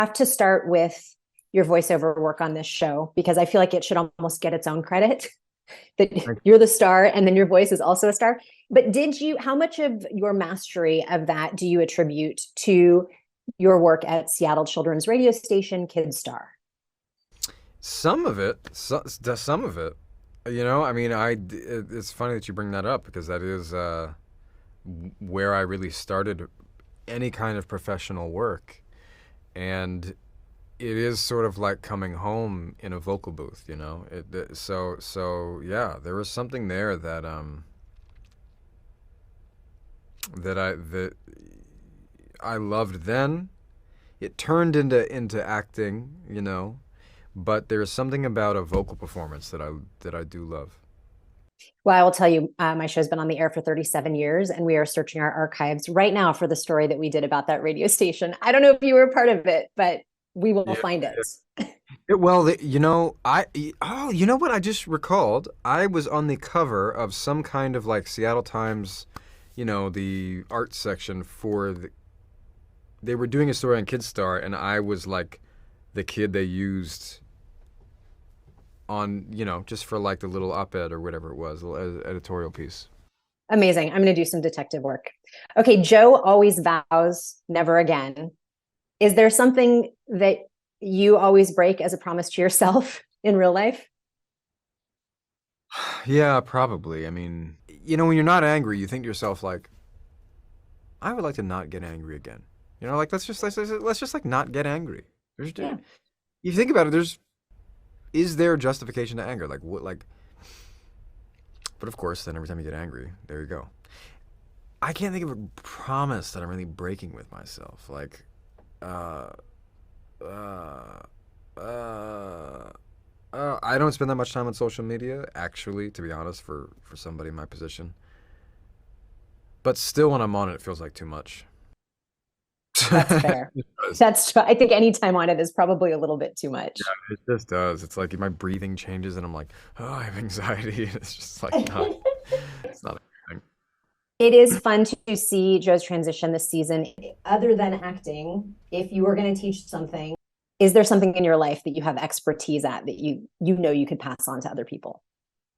have to start with your voiceover work on this show because I feel like it should almost get its own credit. That you're the star and then your voice is also a star. But how much of your mastery of that do you attribute to your work at Seattle Children's radio station, Kidstar? Some of it, some of it. I mean, it's funny that you bring that up because that is where I really started any kind of professional work. And it is sort of like coming home in a vocal booth, you know. So yeah, there was something there that I loved then. It turned into acting, you know, but there's something about a vocal performance that I do love. Well, I will tell you, my show's been on the air for 37 years, and we are searching our archives right now for the story that we did about that radio station. I don't know if you were a part of it, but we will Yeah. find it. Well, you know what I just recalled? I was on the cover of some kind of like Seattle Times, you know, the art section they were doing a story on Kidstar, and I was like the kid they used on, you know, just for like the little op-ed or whatever it was, a little editorial piece. Amazing. I'm going to do some detective work. Okay, Joe always vows never again. Is there something that you always break as a promise to yourself in real life? Yeah, probably. I mean, you know, when you're not angry, you think to yourself like, I would like to not get angry again. You know, like let's just like not get angry. Yeah. You think about it, is there justification to anger? Like what like but of course, then every time you get angry, there you go. I can't think of a promise that I'm really breaking with myself. Like uh uh uh I don't spend that much time on social media, actually, to be honest, for somebody in my position. But still, when I'm on it, it feels like too much. That's fair. It does. I think any time on it is probably a little bit too much. It just does. It's like my breathing changes, and I'm like, oh, I have anxiety. And it's just like not. It's not a thing. It is fun to see Joe's transition this season. Other than acting, if you were going to teach something, is there something in your life that you have expertise at that you know you could pass on to other people?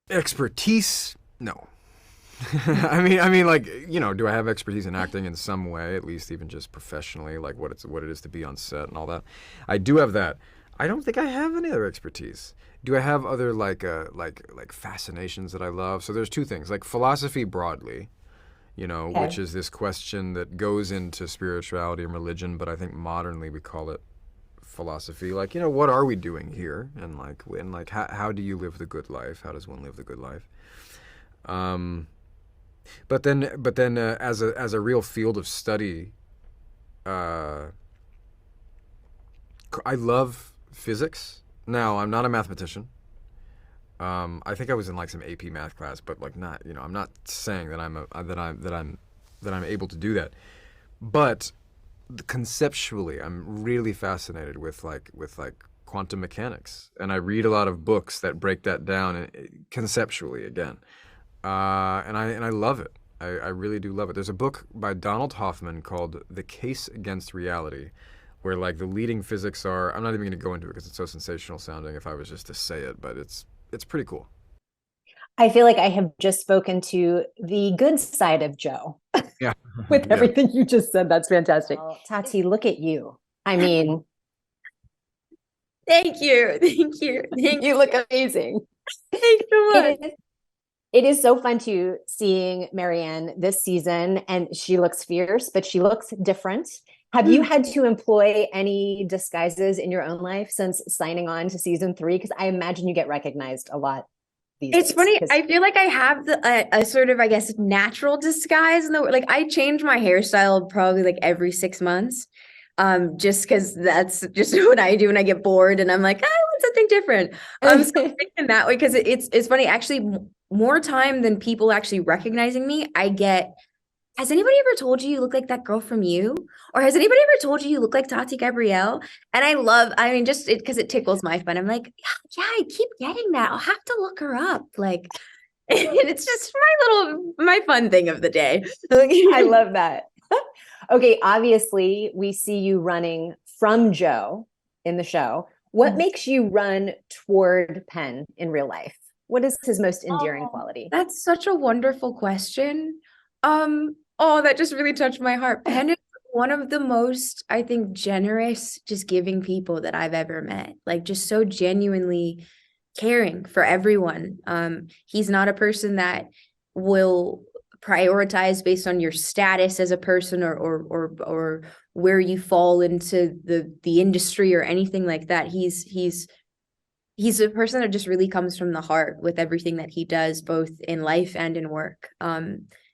Expertise? No. I mean, like, you know, do I have expertise in acting in some way, at least even just professionally, like what it is to be on set and all that? I do have that. I don't think I have any other expertise. Do I have other like fascinations that I love? So there's two things, like philosophy broadly, you know, Okay. which is this question that goes into spirituality and religion, but I think modernly we call it philosophy. Like, you know, what are we doing here? And like how do you live the good life? How does one live the good life? Um, but then, as a real field of study, uh, I love physics. Now, I'm not a mathematician. I think I was in like some AP math class, but like not, you know, I'm not saying that I'm able to do that. But conceptually, I'm really fascinated with quantum mechanics, and I read a lot of books that break that down conceptually again. And I love it. I really do love it. There's a book by Donald Hoffman called "The Case Against Reality," where like the leading physics are. I'm not even going to go into it because it's so sensational sounding. If I was just to say it, but it's pretty cool. I feel like I have just spoken to the good side of Joe Yeah, with yeah. everything you just said. That's fantastic. Well, Tati, look at you. I mean, Thank you. Thank you. Thank you look amazing. Thanks so much. It is it is so fun to seeing Marienne this season, and she looks fierce, but she looks different. Have you had to employ any disguises in your own life since signing on to season 3? Because I imagine you get recognized a lot these It's days. funny. 'Cause I feel like I have a sort of, I guess, natural disguise. Like I change my hairstyle probably like every 6 months. Just because that's just what I do when I get bored and I'm like, I want something different. So I'm thinking that way because it's funny. Actually, more time than people actually recognizing me, I get. Has anybody ever told you you look like that girl from You? Or has anybody ever told you you look like Tati Gabrielle? And I mean, just because it tickles my fun. I'm like, yeah, I keep getting that. I'll have to look her up. Like, and it's just my fun thing of the day. I love that. Okay, obviously, we see you running from Joe in the show, what makes you run toward Penn in real life? What is his most endearing quality? That's such a wonderful question. That just really touched my heart. Penn is one of the most, I think, generous, just giving people that I've ever met. Like, just so genuinely caring for everyone. He's not a person that will prioritize based on your status as a person or where you fall into the industry or anything like that. He's a person that just really comes from the heart with everything that he does, both in life and in work.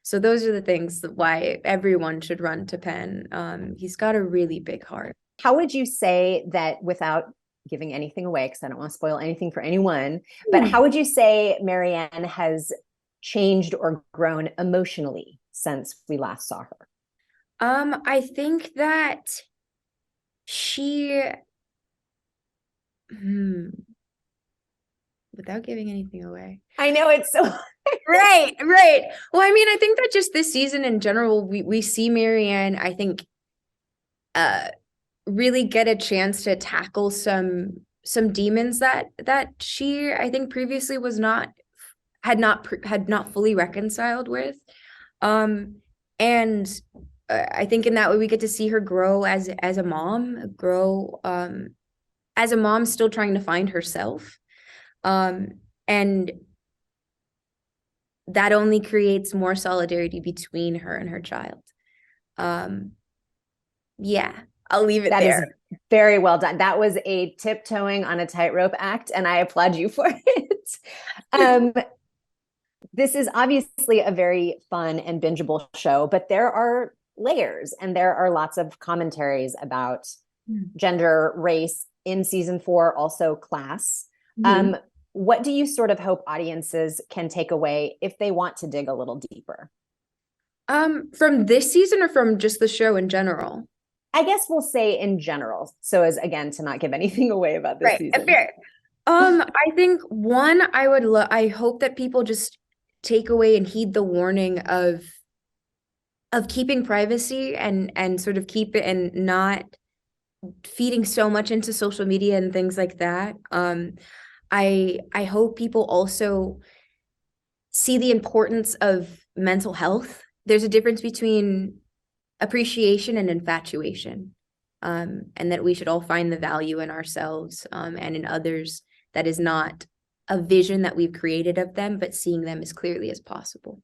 So those are the things that why everyone should run to Penn. He's got a really big heart. How would you say that, without giving anything away, because I don't want to spoil anything for anyone, but how would you say Marienne has changed or grown emotionally since we last saw her? I think that she, without giving anything away. I know it's so right. Well, I mean, I think that just this season in general, we see Marienne, I think, really get a chance to tackle some demons that she, I think, previously had not fully reconciled with. And I think in that way we get to see her grow as a mom, still trying to find herself. And that only creates more solidarity between her and her child. Yeah, I'll leave it there. Is very well done. That was a tiptoeing on a tightrope act, and I applaud you for it. This is obviously a very fun and bingeable show, but there are layers and there are lots of commentaries about gender, race in season 4, also class. What do you sort of hope audiences can take away if they want to dig a little deeper? From this season or from just the show in general? I guess we'll say in general. So as, again, to not give anything away about this season. Fair. I think one, I hope that people just take away and heed the warning of keeping privacy and sort of keep it and not feeding so much into social media and things like that. I hope people also see the importance of mental health. There's a difference between appreciation and infatuation, and that we should all find the value in ourselves and in others that is not a vision that we've created of them, but seeing them as clearly as possible.